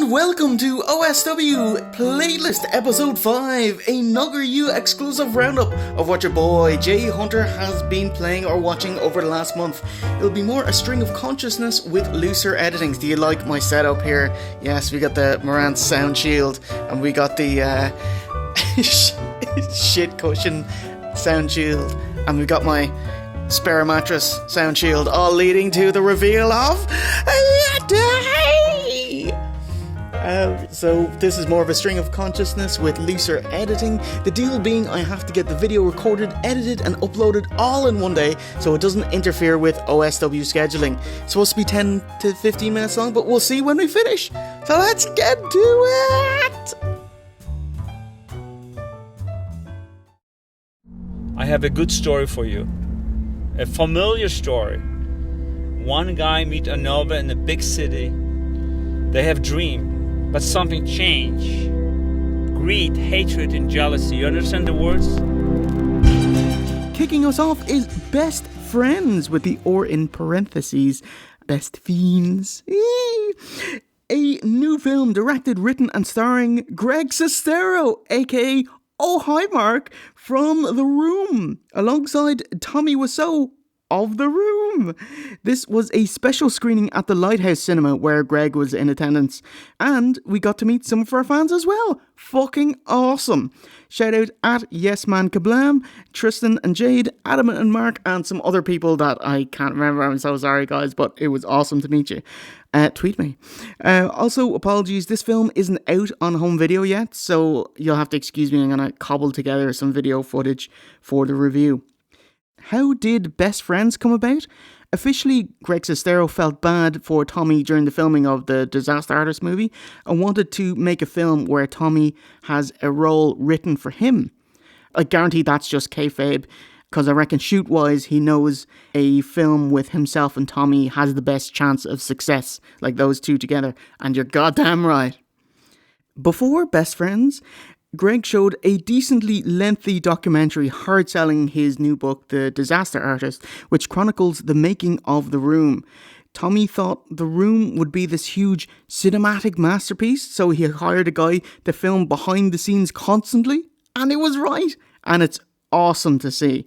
Welcome to OSW Playlist Episode 5, another you exclusive roundup of what your boy Jay Hunter has been playing or watching over the last month. It'll be more a string of consciousness with looser editings. Do you like my setup here? Yes, we got the Marantz sound shield, and we got the shit cushion sound shield, and we got my spare mattress sound shield, all leading to the reveal of so this is more of a string of consciousness with looser editing. The deal being I have to get the video recorded, edited and uploaded all in one day so it doesn't interfere with OSW scheduling. It's supposed to be 10 to 15 minutes long, but we'll see when we finish. So let's get to it! I have a good story for you. A familiar story. One guy meets another in a big city. They have dream. But something changed. Greed, hatred, and jealousy. You understand the words? Kicking us off is Best Friends with the or in parentheses, Best Fiends. A new film directed, written, and starring Greg Sestero, aka Oh Hi Mark, from The Room, alongside Tommy Wiseau of The Room. This was a special screening at the Lighthouse Cinema where Greg was in attendance, and we got to meet some of our fans as well. Fucking awesome. Shout out at Yes Man Kablam, Tristan and Jade, Adam and Mark, and some other people that I can't remember. I'm so sorry guys, but it was awesome to meet you. Tweet me. Also, apologies, this film isn't out on home video yet, so you'll have to excuse me. I'm gonna cobble together some video footage for the review. How did Best Friends come about? Officially, Greg Sestero felt bad for Tommy during the filming of the Disaster Artist movie and wanted to make a film where Tommy has a role written for him. I guarantee that's just kayfabe, because I reckon shoot-wise he knows a film with himself and Tommy has the best chance of success, like those two together, and you're goddamn right. Before Best Friends, Greg showed a decently lengthy documentary hard-selling his new book, The Disaster Artist, which chronicles the making of The Room. Tommy thought The Room would be this huge cinematic masterpiece, so he hired a guy to film behind the scenes constantly, and it was right, and it's awesome to see.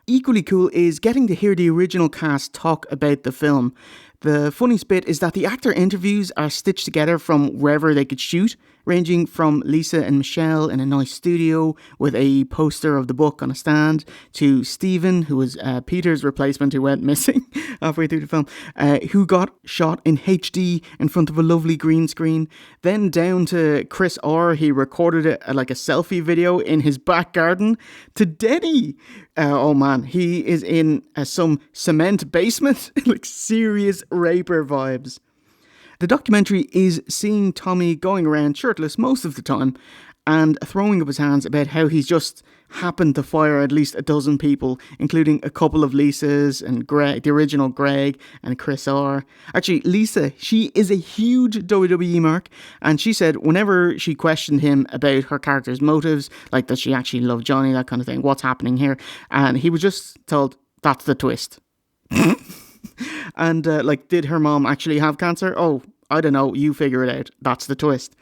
Equally cool is getting to hear the original cast talk about the film. The funniest bit is that the actor interviews are stitched together from wherever they could shoot, ranging from Lisa and Michelle in a nice studio with a poster of the book on a stand, to Stephen, who was Peter's replacement who went missing halfway through the film, who got shot in HD in front of a lovely green screen, then down to Chris Orr, he recorded it like a selfie video in his back garden, to Denny. Oh man, he is in some cement basement, like serious raper vibes. The documentary is seeing Tommy going around shirtless most of the time and throwing up his hands about how he's just happened to fire at least a dozen people, including a couple of Lisas and Greg, the original Greg and Chris R. Actually, Lisa, she is a huge WWE mark, and she said whenever she questioned him about her character's motives, like does she actually love Johnny, that kind of thing, what's happening here, and he was just told, that's the twist. And did her mom actually have cancer? Oh, I don't know, you figure it out. That's the twist.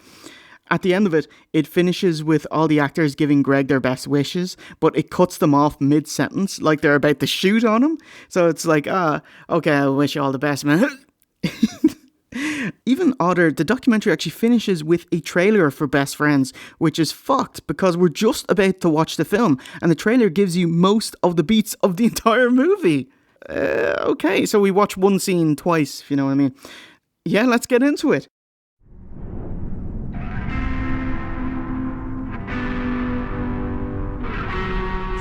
At the end of it, it finishes with all the actors giving Greg their best wishes, but it cuts them off mid-sentence, like they're about to shoot on him. So it's like, okay, I wish you all the best, man. Even odder, the documentary actually finishes with a trailer for Best Friends, which is fucked because we're just about to watch the film, and the trailer gives you most of the beats of the entire movie. Okay, so we watch one scene twice, if you know what I mean. Yeah, let's get into it.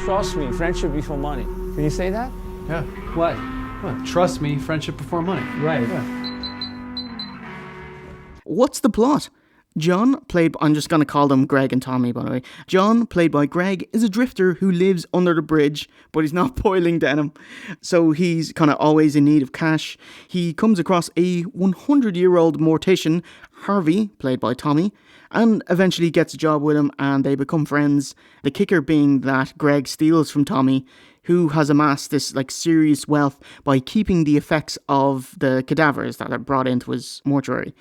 Trust me, friendship before money. Can you say that? Yeah. What? Well, trust me, friendship before money. Right. Yeah. What's the plot? John, I'm just going to call them Greg and Tommy, by the way. John, played by Greg, is a drifter who lives under the bridge, but he's not boiling denim. So he's kind of always in need of cash. He comes across a 100-year-old mortician, Harvey, played by Tommy, and eventually gets a job with him and they become friends. The kicker being that Greg steals from Tommy, who has amassed this serious wealth by keeping the effects of the cadavers that are brought into his mortuary.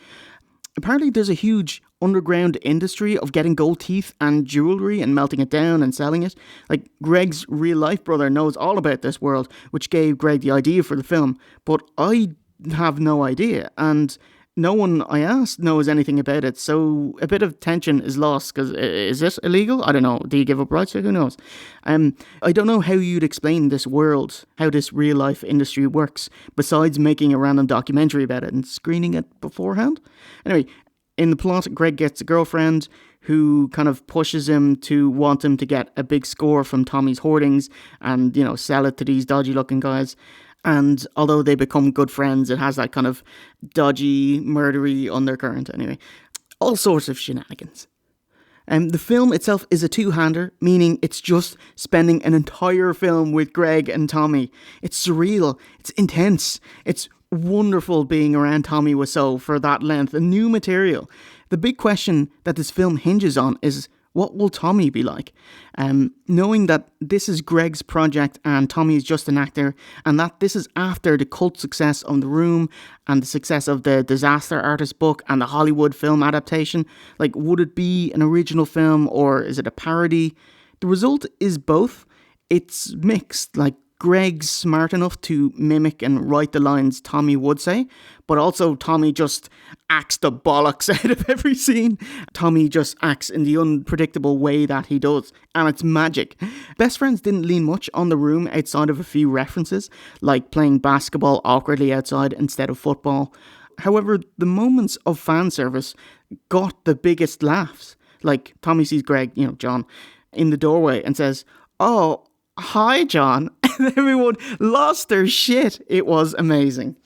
Apparently there's a huge underground industry of getting gold teeth and jewellery and melting it down and selling it. Like, Greg's real life brother knows all about this world, which gave Greg the idea for the film, but I have no idea, and no one I asked knows anything about it, so a bit of tension is lost, because is it illegal? I don't know. Do you give up rights? Who knows? I don't know how you'd explain this world, how this real life industry works, besides making a random documentary about it and screening it beforehand. Anyway, in the plot, Greg gets a girlfriend who kind of pushes him to want him to get a big score from Tommy's hoardings and, sell it to these dodgy looking guys. And although they become good friends, it has that kind of dodgy, murdery undercurrent anyway. All sorts of shenanigans. The film itself is a two-hander, meaning it's just spending an entire film with Greg and Tommy. It's surreal. It's intense. It's wonderful being around Tommy Wiseau for that length. And new material. The big question that this film hinges on is, what will Tommy be like? Knowing that this is Greg's project and Tommy is just an actor, and that this is after the cult success of The Room and the success of the Disaster Artist book and the Hollywood film adaptation, like, would it be an original film or is it a parody? The result is both. It's mixed, like, Greg's smart enough to mimic and write the lines Tommy would say, but also Tommy just acts the bollocks out of every scene. Tommy just acts in the unpredictable way that he does, and it's magic. Best Friends didn't lean much on The Room outside of a few references, like playing basketball awkwardly outside instead of football. However, the moments of fan service got the biggest laughs. Like, Tommy sees Greg, John, in the doorway and says, "Oh, hi, John." And everyone lost their shit. It was amazing.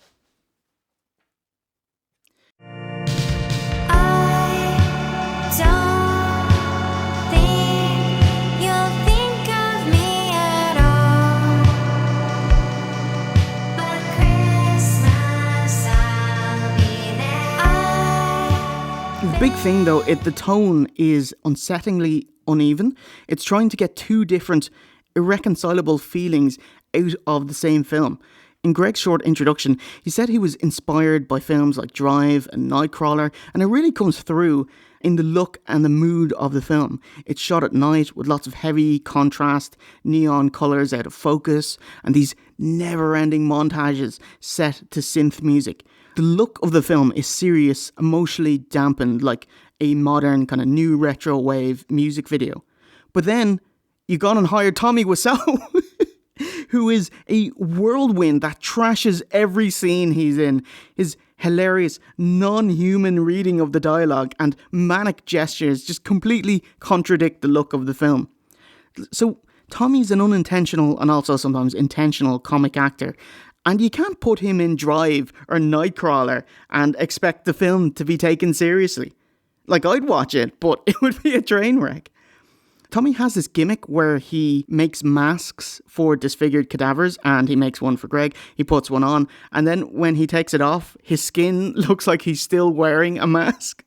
The big thing though, the tone is unsettlingly uneven. It's trying to get two different irreconcilable feelings out of the same film. In Greg's short introduction, he said he was inspired by films like Drive and Nightcrawler, and it really comes through in the look and the mood of the film. It's shot at night with lots of heavy contrast, neon colours out of focus, and these never-ending montages set to synth music. The look of the film is serious, emotionally dampened, like a modern kind of new retro wave music video. But then you gone and hired Tommy Wiseau, who is a whirlwind that trashes every scene he's in. His hilarious, non-human reading of the dialogue and manic gestures just completely contradict the look of the film. So Tommy's an unintentional and also sometimes intentional comic actor, and you can't put him in Drive or Nightcrawler and expect the film to be taken seriously. Like, I'd watch it, but it would be a train wreck. Tommy has this gimmick where he makes masks for disfigured cadavers, and he makes one for Greg. He puts one on, and then when he takes it off, his skin looks like he's still wearing a mask.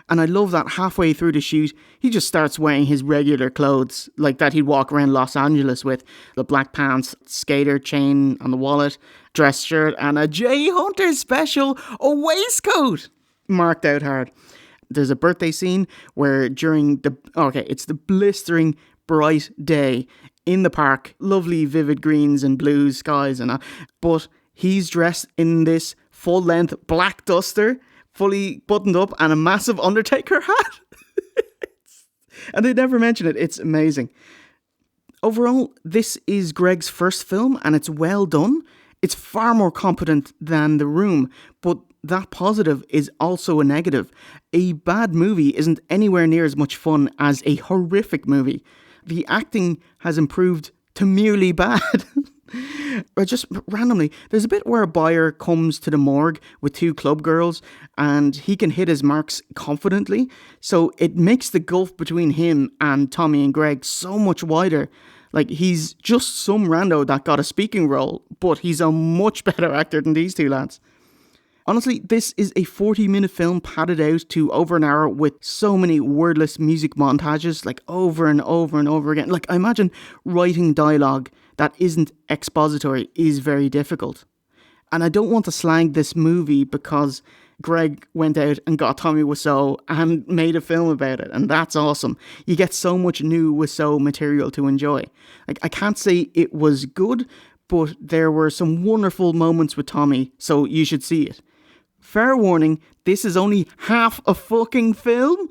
And I love that halfway through the shoot, he just starts wearing his regular clothes, like that he'd walk around Los Angeles with. The black pants, skater chain on the wallet, dress shirt, and a Jay Hunter special, a waistcoat! Marked out hard. There's a birthday scene where it's the blistering bright day in the park, lovely vivid greens and blues, skies and but he's dressed in this full-length black duster, fully buttoned up, and a massive Undertaker hat. And they never mention it. It's amazing. Overall, this is Greg's first film, and it's well done. It's far more competent than The Room, but that positive is also a negative. A bad movie isn't anywhere near as much fun as a horrific movie. The acting has improved to merely bad. Or just randomly, there's a bit where a buyer comes to the morgue with two club girls and he can hit his marks confidently, so it makes the gulf between him and Tommy and Greg so much wider. Like, he's just some rando that got a speaking role, but he's a much better actor than these two lads. Honestly, this is a 40-minute film padded out to over an hour with so many wordless music montages, like over and over and over again. Like, I imagine writing dialogue that isn't expository is very difficult. And I don't want to slag this movie because Greg went out and got Tommy Wiseau and made a film about it, and that's awesome. You get so much new Wiseau material to enjoy. Like, I can't say it was good, but there were some wonderful moments with Tommy, so you should see it. Fair warning, this is only half a fucking film.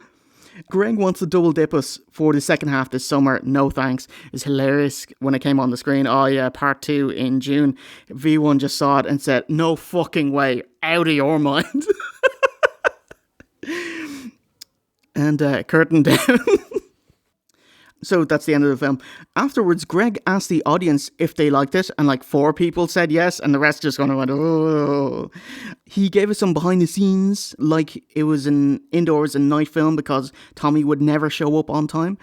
Greg wants to double dip us for the second half this summer. No thanks. It's hilarious when it came on the screen. Oh yeah, part 2 in June. V1 just saw it and said, no fucking way, out of your mind. And curtain down. So that's the end of the film. Afterwards, Greg asked the audience if they liked it, and like 4 people said yes, and the rest just kind of went, oh. He gave us some behind the scenes, like it was an indoors and night film, because Tommy would never show up on time.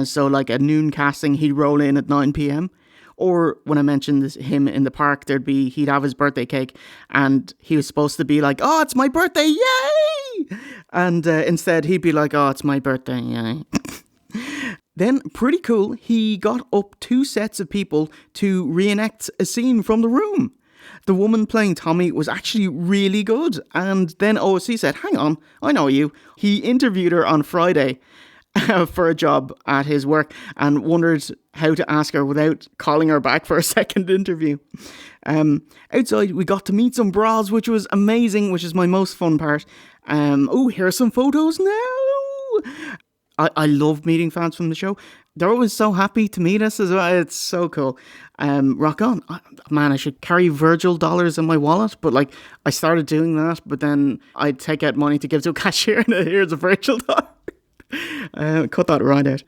So like a noon casting, he'd roll in at 9 p.m. Or when I mentioned him in the park, he'd have his birthday cake, and he was supposed to be like, oh, it's my birthday, yay! And instead he'd be like, oh, it's my birthday, yay. Then, pretty cool, he got up 2 sets of people to reenact a scene from The Room. The woman playing Tommy was actually really good, and then OSC said, hang on, I know you. He interviewed her on Friday for a job at his work and wondered how to ask her without calling her back for a second interview. Outside, we got to meet some bras, which was amazing, which is my most fun part. Here are some photos now. I love meeting fans from the show. They're always so happy to meet us as well. It's so cool. Rock on. Man, I should carry Virgil dollars in my wallet, but like I started doing that, but then I'd take out money to give to a cashier and here's a Virgil dollar. Cut that right out.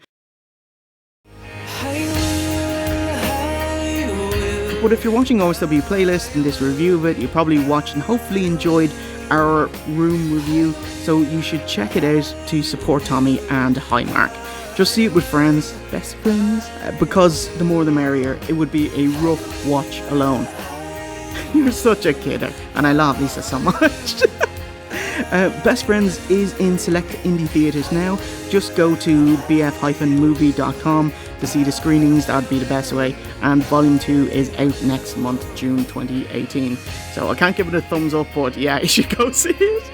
But if you're watching OSW playlist and this review of it, you probably watched and hopefully enjoyed our Room review, so you should check it out to support Tommy and Hi Mark. Just see it with friends, best friends, because the more the merrier. It would be a rough watch alone. You're such a kidder, and I love Lisa so much. Best Friends is in select indie theatres now. Just go to bf-movie.com to see the screenings. That'd be the best way. And Volume 2 is out next month, June 2018. So I can't give it a thumbs up, but yeah, you should go see it.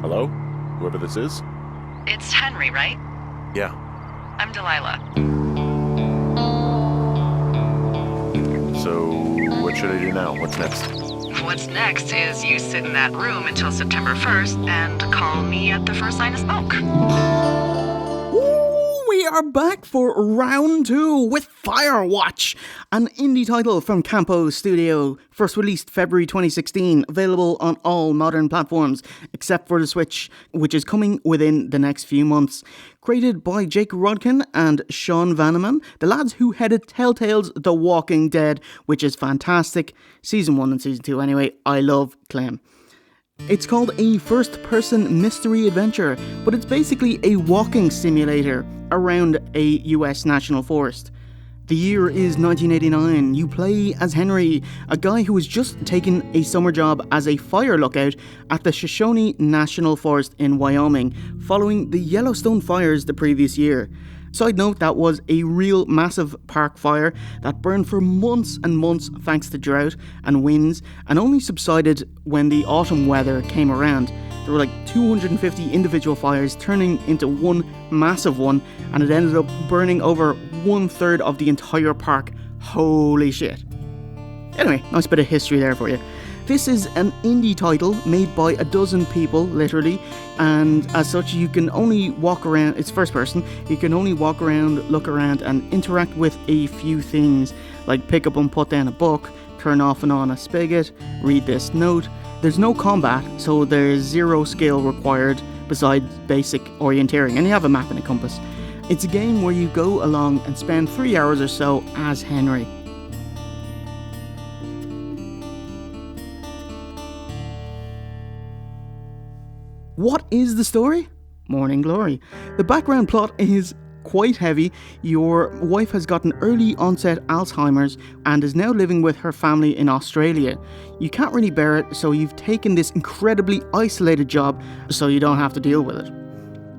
Hello? Whoever this is? It's Henry, right? Yeah. I'm Delilah. So, what should I do now? What's next? What's next is you sit in that room until September 1st and call me at the first sign of smoke. We are back for round 2 with Firewatch, an indie title from Campo Studio, first released February 2016, available on all modern platforms except for the Switch, which is coming within the next few months. Created by Jake Rodkin and Sean Vanneman, the lads who headed Telltale's The Walking Dead, which is fantastic. Season 1 and Season 2 anyway, I love Clem. It's called a first-person mystery adventure, but it's basically a walking simulator around a US national forest. The year is 1989. You play as Henry, a guy who has just taken a summer job as a fire lookout at the Shoshone National Forest in Wyoming, following the Yellowstone fires the previous year. Side note, that was a real massive park fire that burned for months and months thanks to drought and winds, and only subsided when the autumn weather came around. There were like 250 individual fires turning into one massive one, and it ended up burning over 1/3 of the entire park. Holy shit. Anyway, nice bit of history there for you. This is an indie title made by a dozen people, literally, and as such you can only walk around, it's first person, you can only walk around, look around and interact with a few things, like pick up and put down a book, turn off and on a spigot, read this note. There's no combat, so there's 0 skill required besides basic orienteering, and you have a map and a compass. It's a game where you go along and spend 3 hours or so as Henry. What is the story? Morning Glory. The background plot is quite heavy. Your wife has gotten early onset Alzheimer's and is now living with her family in Australia. You can't really bear it, so you've taken this incredibly isolated job so you don't have to deal with it.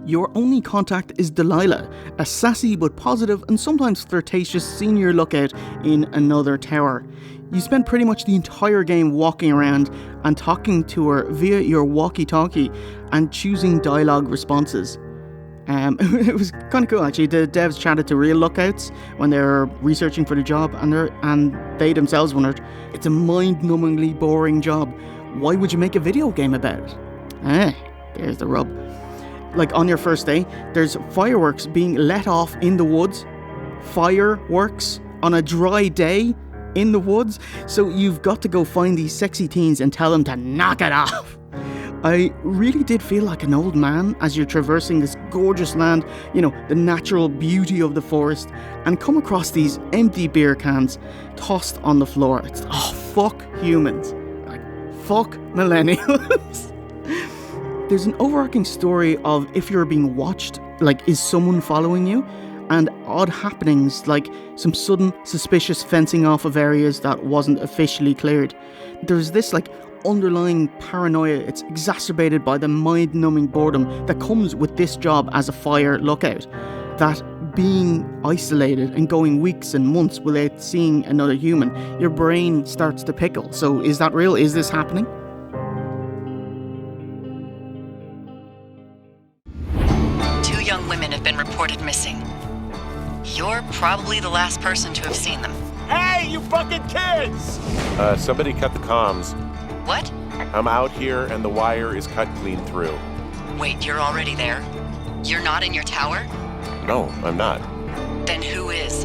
Your only contact is Delilah, a sassy but positive and sometimes flirtatious senior lookout in another tower. You spend pretty much the entire game walking around and talking to her via your walkie-talkie and choosing dialogue responses. It was kind of cool actually. The devs chatted to real lookouts when they were researching for the job, and they themselves wondered, it's a mind-numbingly boring job. Why would you make a video game about it? There's the rub. Like on your first day, there's fireworks being let off in the woods. Fireworks on a dry day in the woods. So you've got to go find these sexy teens and tell them to knock it off. I really did feel like an old man as you're traversing this gorgeous land, you know, the natural beauty of the forest, and come across these empty beer cans tossed on the floor. It's, fuck humans. Like, fuck millennials. There's an overarching story of if you're being watched, like, is someone following you? And odd happenings like some sudden suspicious fencing off of areas that wasn't officially cleared. There's this like underlying paranoia. It's exacerbated by the mind-numbing boredom that comes with this job as a fire lookout. That being isolated and going weeks and months without seeing another human, your brain starts to pickle. So is that real? Is this happening? Two young women have been reported missing. You're probably the last person to have seen them. Hey, you fucking kids! Somebody cut the comms. What? I'm out here and the wire is cut clean through. Wait, you're already there? You're not in your tower? No, I'm not. Then who is?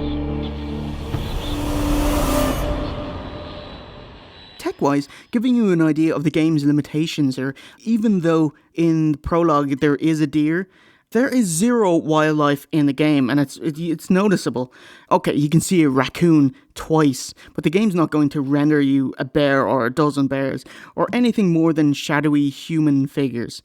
Tech-wise, giving you an idea of the game's limitations here, even though in the prologue there is a deer, there is zero wildlife in the game, and it's noticeable. Okay, you can see a raccoon twice, but the game's not going to render you a bear or a dozen bears, or anything more than shadowy human figures.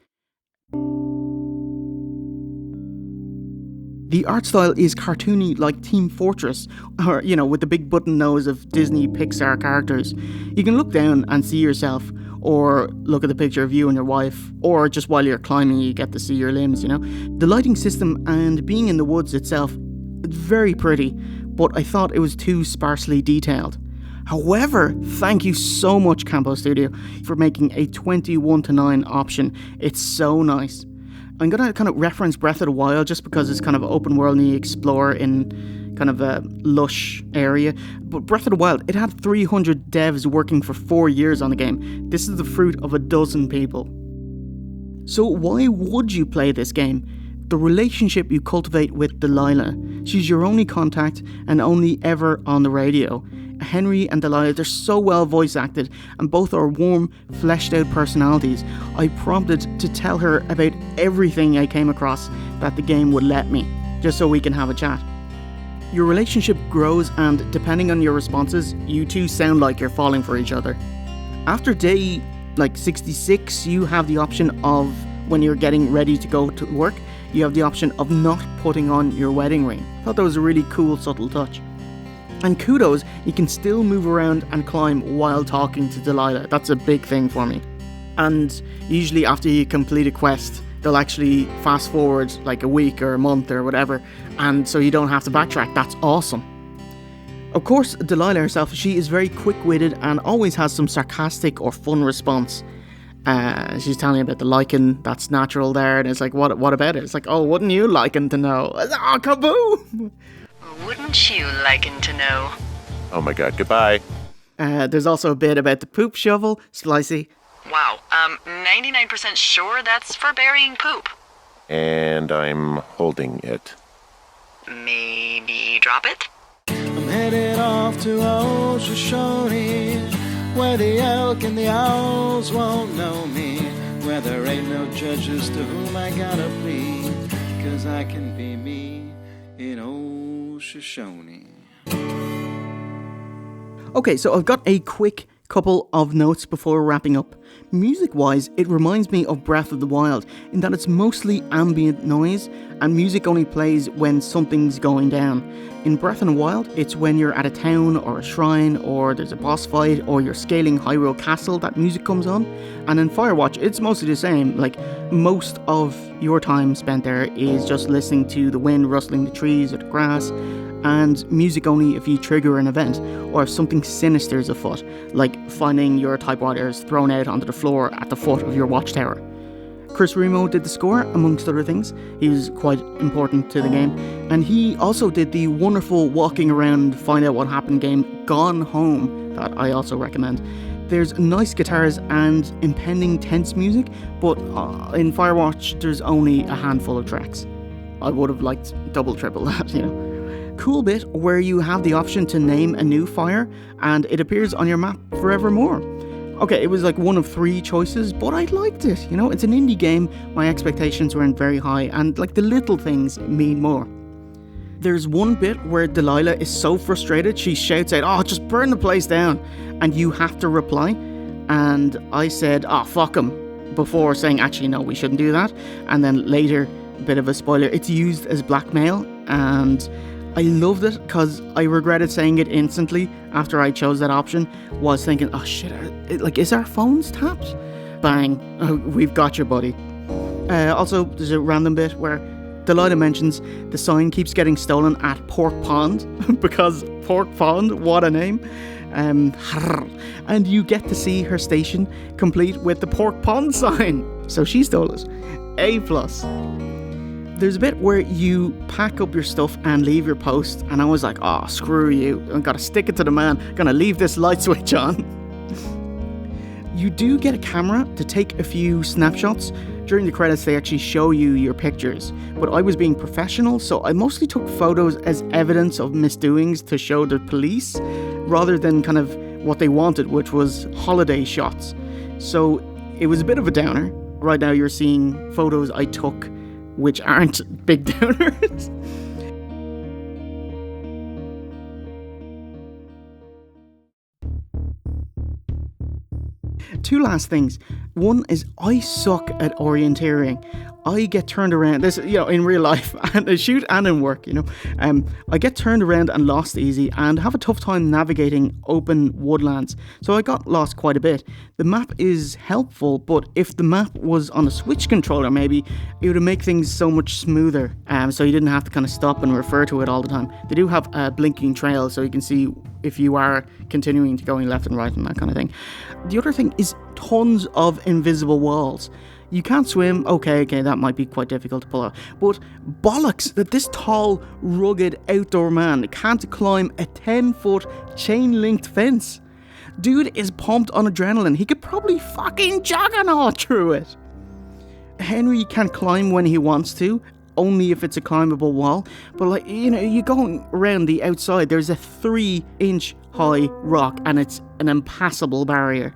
The art style is cartoony like Team Fortress, or, you know, with the big button nose of Disney Pixar characters. You can look down and see yourself, or look at the picture of you and your wife, or just while you're climbing you get to see your limbs, you know. The lighting system and being in the woods itself, very pretty, but I thought it was too sparsely detailed. However, thank you so much Campo Studio for making a 21:9 option. It's so nice. I'm going to kind of reference Breath of the Wild just because it's kind of open world and you explore in kind of a lush area. But Breath of the Wild, it had 300 devs working for 4 years on the game. This is the fruit of a dozen people. So why would you play this game? The relationship you cultivate with Delilah. She's your only contact and only ever on the radio. Henry and Delilah, they're so well voice acted and both are warm, fleshed out personalities. I prompted to tell her about everything I came across that the game would let me, just so we can have a chat. Your relationship grows and depending on your responses, you two sound like you're falling for each other. After day 66, you have the option of, when you're getting ready to go to work, you have the option of not putting on your wedding ring. I thought that was a really cool, subtle touch. And kudos, you can still move around and climb while talking to Delilah. That's a big thing for me. And usually after you complete a quest, they'll actually fast forward like a week or a month or whatever, and so you don't have to backtrack. That's awesome. Of course, Delilah herself, she is very quick-witted and always has some sarcastic or fun response. She's telling me about the lichen that's natural there, and it's like, what about it? It's like, oh, wouldn't you liken to know? Oh, kaboom! Wouldn't you liken to know? Oh my god, goodbye. There's also a bit about the poop shovel, Slicey. Wow, 99% sure that's for burying poop. And I'm holding it. Maybe drop it? I'm headed off to old Shoshone, where the elk and the owls won't know me, where there ain't no judges to whom I gotta plead, 'cause I can be me in old Shoshone. Okay, so I've got a quick Couple of notes before wrapping up. Music-wise, it reminds me of Breath of the Wild in that it's mostly ambient noise and music only plays when something's going down. In Breath of the Wild, it's when you're at a town or a shrine or there's a boss fight or you're scaling Hyrule Castle that music comes on. And in Firewatch, it's mostly the same. Like, most of your time spent there is just listening to the wind rustling the trees or the grass, and music only if you trigger an event or if something sinister is afoot, like finding your typewriters thrown out onto the floor at the foot of your watchtower. Chris Remo did the score, amongst other things. He was quite important to the game, and he also did the wonderful walking around find out what happened game Gone Home that I also recommend. There's nice guitars and impending tense music, but in Firewatch there's only a handful of tracks. I would have liked double, triple that, you know. Cool bit where you have the option to name a new fire and it appears on your map forevermore. Okay, it was like one of 3 choices, but I liked it, you know. It's an indie game, my expectations weren't very high, and like the little things mean more. There's one bit where Delilah is so frustrated she shouts out, "Oh, just burn the place down," and you have to reply, and I said, "Oh, fuck him," before saying, actually no, we shouldn't do that, and then later, a bit of a spoiler, it's used as blackmail, and I loved it because I regretted saying it instantly after I chose that option. Was thinking, oh shit, is our phones tapped? Bang, oh, we've got you, buddy. Also, there's a random bit where Delilah mentions the sign keeps getting stolen at Pork Pond because Pork Pond, what a name. And you get to see her station complete with the Pork Pond sign. So she stole it. A+. There's a bit where you pack up your stuff and leave your post, and I was like, oh, screw you. I'm gonna stick it to the man. Gonna leave this light switch on. You do get a camera to take a few snapshots. During the credits, they actually show you your pictures. But I was being professional, so I mostly took photos as evidence of misdoings to show the police, rather than kind of what they wanted, which was holiday shots. So it was a bit of a downer. Right now you're seeing photos I took which aren't big downers. Two last things. One is I suck at orienteering. I get turned around, this, you know, in real life and a shoot and in work, you know. I get turned around and lost easy and have a tough time navigating open woodlands. So I got lost quite a bit. The map is helpful, but if the map was on a Switch controller, maybe it would make things so much smoother. So you didn't have to kind of stop and refer to it all the time. They do have a blinking trail, so you can see if you are continuing to going left and right and that kind of thing. The other thing is tons of invisible walls. You can't swim, okay, that might be quite difficult to pull out. But bollocks that this tall, rugged outdoor man can't climb a 10-foot chain-linked fence. Dude is pumped on adrenaline. He could probably fucking juggernaut through it. Henry can climb when he wants to, only if it's a climbable wall. But like, you know, you go around the outside, there's a 3-inch high rock and it's an impassable barrier.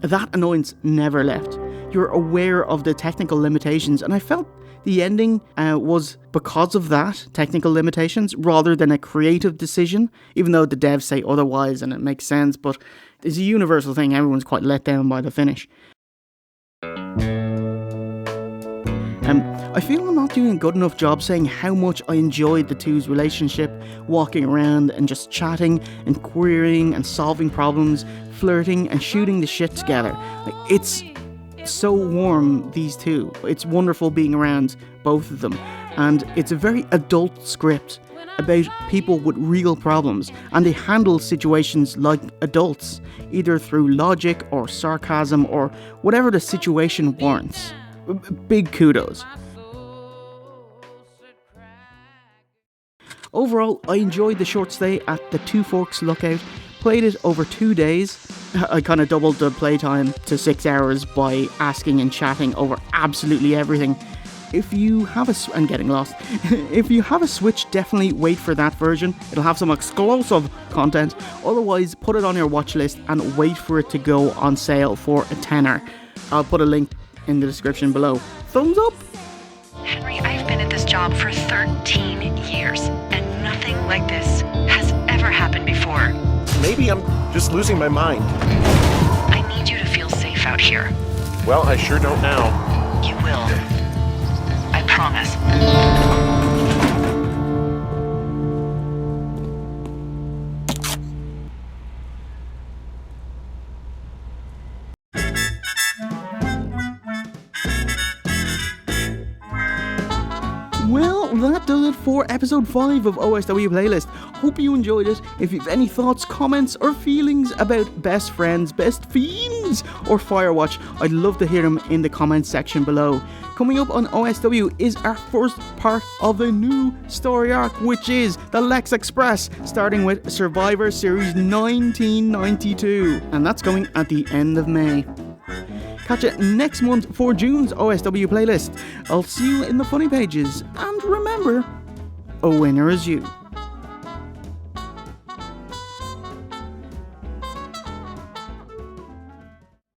That annoyance never left. You're aware of the technical limitations, and I felt the ending was because of that, technical limitations, rather than a creative decision, even though the devs say otherwise and it makes sense, but it's a universal thing. Everyone's quite let down by the finish. I feel I'm not doing a good enough job saying how much I enjoyed the two's relationship, walking around and just chatting and querying and solving problems, flirting and shooting the shit together. Like, it's so warm, these two. It's wonderful being around both of them, and it's a very adult script about people with real problems, and they handle situations like adults, either through logic or sarcasm or whatever the situation warrants. Big kudos. Overall, I enjoyed the short stay at the Two Forks Lookout. Played it over 2 days. I kind of doubled the playtime to 6 hours by asking and chatting over absolutely everything. If you have I'm getting lost. If you have a Switch, definitely wait for that version. It'll have some exclusive content. Otherwise, put it on your watch list and wait for it to go on sale for a tenner. I'll put a link in the description below. Thumbs up! Henry, I've been at this job for 13 years, and nothing like this has ever happened before. Maybe I'm just losing my mind. I need you to feel safe out here. Well, I sure don't now. You will. I promise. Well, that does it for episode 5 of OSW Playlist. Hope you enjoyed it. If you've any thoughts, comments, or feelings about Best Friends, Best Fiends, or Firewatch, I'd love to hear them in the comments section below. Coming up on OSW is our first part of a new story arc, which is the Lex Express, starting with Survivor Series 1992, and that's going at the end of May. Catch it next month for June's OSW playlist. I'll see you in the funny pages. And remember, a winner is you.